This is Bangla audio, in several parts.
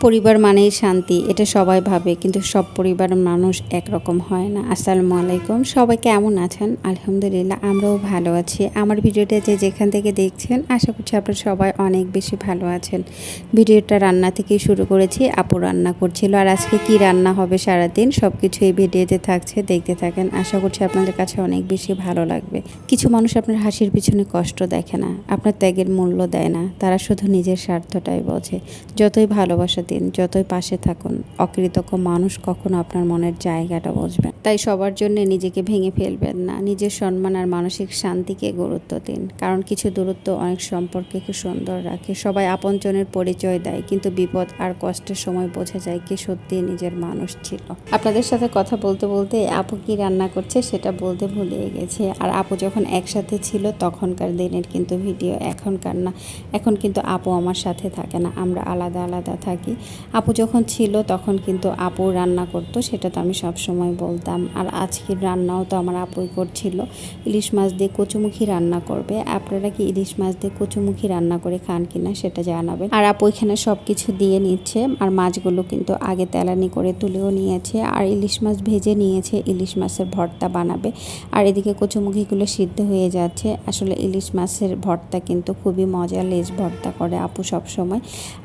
পরিবার মানেই শান্তি, এটা সবাই ভাবে, কিন্তু সব পরিবারের মানুষ একরকম হয় না। আসসালামু আলাইকুম, সবাই কেমন আছেন? আলহামদুলিল্লাহ, আমরাও ভালো আছি। আমার ভিডিওটা যে যেখান থেকে দেখছেন, আশা করছি আপনারা সবাই অনেক বেশি ভালো আছেন। ভিডিওটা রান্না থেকে শুরু করেছি, আপু রান্না করছিল। আর আজকে কি রান্না হবে সারাদিন সব কিছু এই ভিডিওতে থাকছে, দেখতে থাকেন। আশা করছি আপনাদের কাছে অনেক বেশি ভালো লাগবে। কিছু মানুষ আপনার হাসির পিছনে কষ্ট দেখে না, আপনার ত্যাগের মূল্য দেয় না, তারা শুধু নিজের স্বার্থটাই বোঝে। যতই ভালোবাসা দিন, যতই পাশে থাকুন, অকৃতজ্ঞ মানুষ কখনো আপনার মনের জায়গাটা বুঝবেন। তাই সবার জন্য নিজেকে ভেঙে ফেলবেন না, নিজের সম্মান আর মানসিক শান্তিকে গুরুত্ব দিন। কারণ কিছু দূরত্ব অনেক সম্পর্কে খুব সুন্দর রাখে। সবাই আপনজনের পরিচয় দেয়, কিন্তু বিপদ আর কষ্টের সময় বোঝা যায় কি সত্যি নিজের মানুষ ছিল। আপনাদের সাথে কথা বলতে বলতে আপু কি রান্না করছে সেটা বলতে ভুলে গেছে। আর আপু যখন একসাথে ছিল তখনকার দিনের কিন্তু ভিডিও, এখনকার না। এখন কিন্তু আপু আমার সাথে থাকে না, আমরা আলাদা আলাদা থাকি। আপু যখন ছিল তখন কিন্তু আপু রান্না করতো, সেটা তো আমি সব সময় বলতাম। আর আজকের রান্নাও তো আমার আপুই করছিল, ইলিশ মাছ দিয়ে কচুমুখী রান্না করবে। আপনারা কি ইলিশ মাছ দিয়ে কচুমুখী রান্না করে খান কিনা সেটা জানাবেন। আর আপু এখানে সব কিছু দিয়ে নিচ্ছে, আর মাছগুলো কিন্তু আগে তেলানি করে তুলেও নিয়েছে। আর ইলিশ মাছ ভেজে নিয়েছে, ইলিশ মাছের ভর্তা বানাবে। আর এদিকে কচুমুখীগুলো সিদ্ধ হয়ে যাচ্ছে। আসলে ইলিশ মাছের ভর্তা কিন্তু খুবই মজা, লেজ ভর্তা করে আপু সব সময়।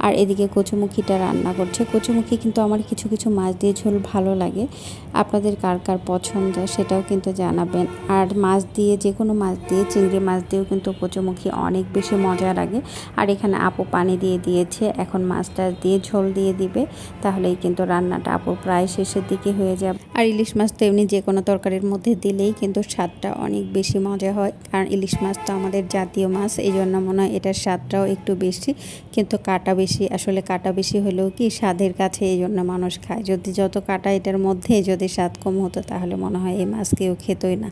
আর এদিকে কচুমুখিটা রান্না করছে। কচুমুখি কিন্তু আমার কিছু কিছু মাছ দিয়ে ঝোল ভালো লাগে, আপনাদের কার কার পছন্দ সেটাও কিন্তু জানাবেন। আর মাছ দিয়ে, যে কোনো মাছ দিয়ে, চিংড়ি মাছ দিয়েও কিন্তু কচুমুখি অনেক বেশি মজা লাগে। আর এখানে আপু পানি দিয়ে দিয়েছে, এখন মাছটা দিয়ে ঝোল দিয়ে দিবে, তাহলেই কিন্তু রান্নাটা আপুর প্রায় শেষের দিকে হয়ে যাবে। আর ইলিশ মাছ তো এমনি যে কোনো তরকারির মধ্যে দিলেই কিন্তু স্বাদটা অনেক বেশি মজা হয়। কারণ ইলিশ মাছ তো আমাদের জাতীয় মাছ, এই জন্য মনে হয় এটার স্বাদটাও একটু বেশি, কিন্তু কাটা বেশি। আসলে কাটা বেশি হলেও কি স্বাদের কাছে, এই জন্য মানুষ খায়। যদি যত কাটা এটার মধ্যে যদি স্বাদ কম হতো তাহলে মনে হয় এই মাছ কেউ খেতই না।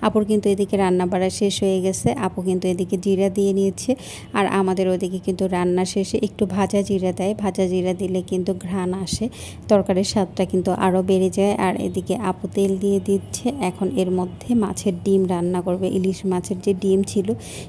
আপুর কিন্তু এদিকে রান্না বাড়া শেষ হয়ে গেছে, আপু কিন্তু এদিকে জিরা দিয়ে নিয়েছে। আর আমাদের ওদিকে কিন্তু রান্না শেষে একটু ভাজা জিরা দেয়, ভাজা জিরা দিলে কিন্তু ঘ্রাণ আসে, তরকারির স্বাদটা কিন্তু আরও বেড়ে যায়। আর এদিকে আপু তেল দিয়ে দিচ্ছে, এখন এর মধ্যে মাছের ডিম রান্না করবে। ইলিশ মাছের যে ডিম ছিল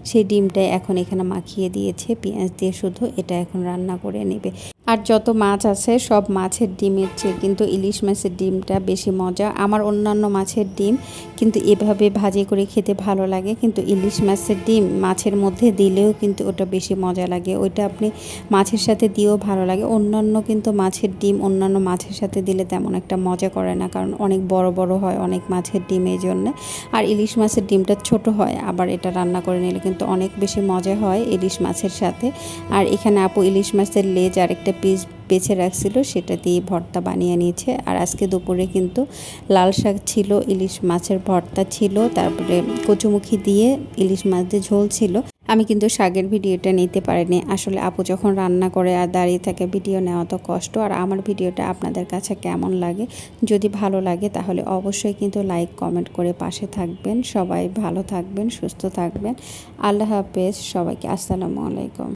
সেই ডিমটাই এখন এখানে মাখিয়ে দিয়েছে পেঁয়াজ দিয়ে, শুধু এটা এখন রান্না করে নেবে। আর যত মাছ আছে সব মাছের ডিমের চেয়ে কিন্তু ইলিশ মাছের ডিমটা বেশি মজা। আমার অন্যান্য মাছের ডিম কিন্তু এভাবে ভাজি করে খেতে ভালো লাগে, কিন্তু ইলিশ মাছের ডিম মাছের মধ্যে দিলেও কিন্তু ওটা বেশি মজা লাগে। ওইটা আপনি মাছের সাথে দিয়েও ভালো লাগে। অন্যান্য কিন্তু মাছের ডিম অন্যান্য মাছের সাথে দিলে তেমন একটা মজা করে না, কারণ অনেক বড় বড় হয় অনেক মাছের ডিম, এই জন্য। আর ইলিশ মাছের ডিমটা ছোট হয়, আবার এটা রান্না করে নিলে কিন্তু অনেক বেশি মজা হয় ইলিশ মাছের সাথে। আর এখানে আপু ইলিশ মাছের লেজ আর একটা পিস বেছে রাখছিল, সেটা দিয়ে ভর্তা বানিয়ে নিয়েছে। আর আজকে দুপুরে কিন্তু লাল শাক ছিল, ইলিশ মাছের ভর্তা ছিল, তারপরে কচুমুখি দিয়ে ইলিশ মাছ দিয়ে ঝোল ছিল। আমি কিন্তু শাকের ভিডিওটা নিতে পারিনি, আসলে আপু যখন রান্না করে আর দাঁড়িয়ে থাকে ভিডিও নেওয়া তো কষ্ট। আর আমার ভিডিওটা আপনাদের কাছে কেমন লাগে, যদি ভালো লাগে তাহলে অবশ্যই কিন্তু লাইক কমেন্ট করে পাশে থাকবেন। সবাই ভালো থাকবেন, সুস্থ থাকবেন। আল্লাহ হাফেজ সবাইকে। আসসালামু আলাইকুম।